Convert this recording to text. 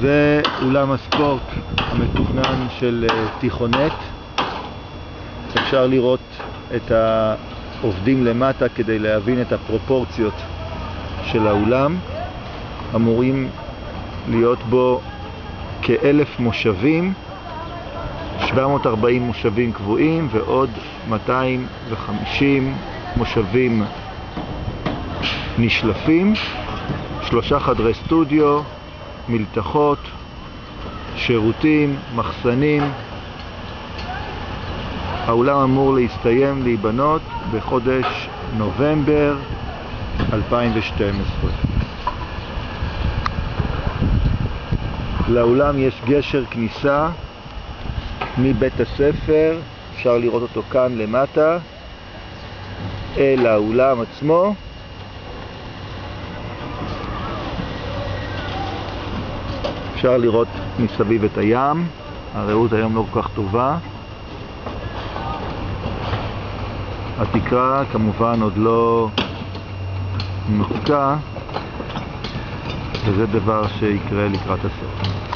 זה אולם הספורט המתוכנן של תיכונט. אפשר לראות את העובדים למטה כדי להבין את הפרופורציות של האולם. אמורים להיות בו כ-1,000 מושבים, 740 מושבים קבועים ועוד 250 מושבים נשלפים, 3 חדרי סטודיו, מלתחות, שירותים, מחסנים. האולם אמור להיבנות בחודש נובמבר 2012. לאולם יש גשר כניסה מבית הספר, אפשר לראות אותו כאן למטה, אל האולם עצמו. אפשר לראות מסביב את הים, הראות היום לא כל כך טובה. התקרה כמובן עוד לא נוצקה, וזה דבר שיקרה לקראת הסוף.